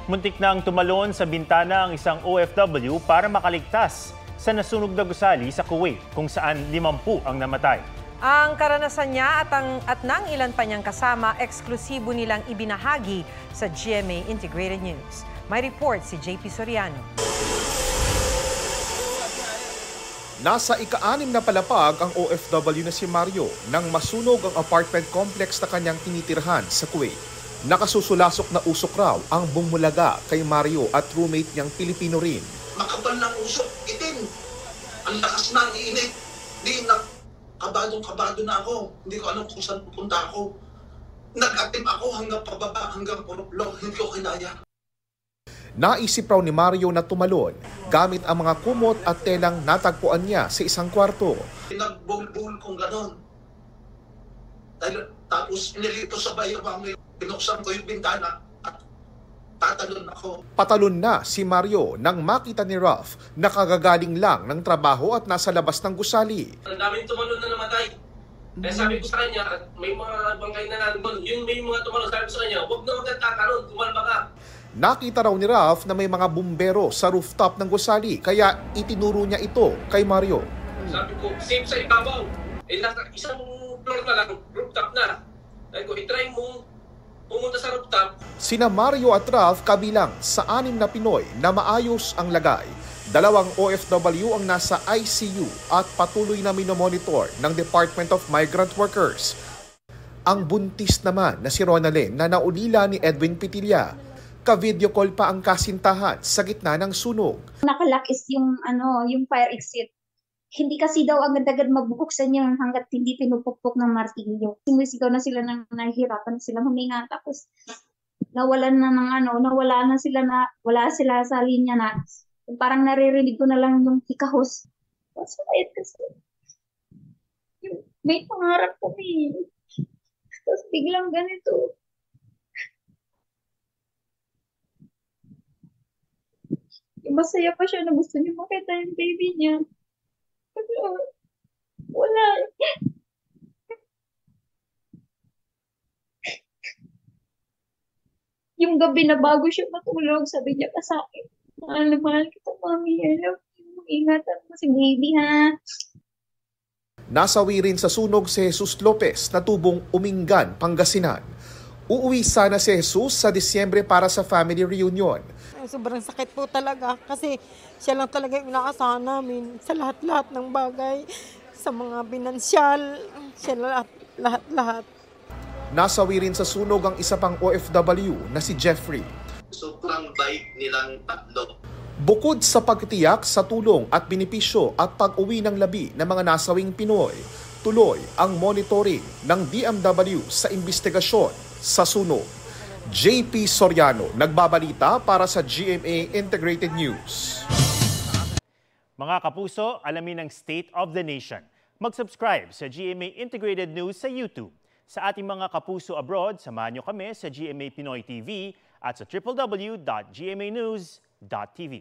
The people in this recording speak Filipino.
Muntik na ang tumalon sa bintana ang isang OFW para makaligtas sa nasunog na gusali sa Kuwait kung saan 50 ang namatay. Ang karanasan niya at ng ilan pa niyang kasama, eksklusibo nilang ibinahagi sa GMA Integrated News. May report si JP Soriano. Nasa ika-6 na palapag ang OFW na si Mario nang masunog ang apartment complex na kanyang tinitirhan sa Kuwait. Nakasusulasok na usok raw ang bumulaga kay Mario at roommate niyang Pilipino rin. Makapal ng usok, itim. Ang lakas ng init. Di na, kabado na ako. Hindi ko alam kung saan pupunta ako. Nag-atim ako hanggang pababa, hanggang puruplo. Hindi ko kinaya. Naisip raw ni Mario na tumalon gamit ang mga kumot at telang natagpuan niya sa isang kwarto. Pinagbulbul kong ganon. Tapos nilito sa bayawang, binuksan ko yung bintana at tatalon ako. Patalon na si Mario nang makita ni Ralph na kagagaling lang ng trabaho at nasa labas ng gusali. Ang daming tumalon na namatay. Kaya sabi ko sa kanya, may mga bangkay na natin, yun may mga tumalon. Sabi ko sa kanya, huwag na magtatalon, tumalba ka. Nakita raw ni Ralph na may mga bumbero sa rooftop ng gusali kaya itinuro niya ito kay Mario. Sabi ko, safe sa ibabaw. Isang floor na lang, rooftop na. Sabi ko, itry mo pumunta sa rooftop. Sina Mario at Ralph kabilang sa 6 na Pinoy na maayos ang lagay. 2 OFW ang nasa ICU at patuloy na minomonitor ng Department of Migrant Workers. Ang buntis naman na si Ronalyn na naulila ni Edwin Pitilla. Ka-video call pa ang kasintahan sa gitna ng sunog. Nakalock is yung fire exit. Hindi kasi daw agad-agad mabubuksan yung hanggat hindi pinupukpok ng martilyo. Sumisigaw na sila nang nahihirapan sila huminga. Tapos wala sila sa linya na parang naririnig ko na lang yung hikahos. Masakit kasi. May pangarap kami. Tapos biglang ganito. Masaya pa siya na gusto niya makita yung baby niya. Wala. Yung gabi na bago siya matulog, sabi niya pa sa akin, mahal kita, mami. I love you. Ingatan mo si baby, ha? Nasawi rin sa sunog si Jesus Lopez na tubong Umingan, Pangasinan. Uuwi sana si Jesus sa Disyembre para sa family reunion. Sobrang sakit po talaga kasi siya lang talaga yung inaasahan namin sa lahat-lahat ng bagay, sa mga pinansyal, siya lahat-lahat. Nasawi rin sa sunog ang isa pang OFW na si Jeffrey. Sobrang bait nilang tatlo. Bukod sa pagtiyak sa tulong at benepisyo at pag-uwi ng labi ng mga nasawing Pinoy, tuloy ang monitoring ng DMW sa investigasyon sa sunog. JP Soriano, nagbabalita para sa GMA Integrated News. Mga kapuso, alamin ang State of the Nation. Mag-subscribe sa GMA Integrated News sa YouTube. Sa ating mga kapuso abroad, samahan niyo kami sa GMA Pinoy TV at sa www.gmanews.tv.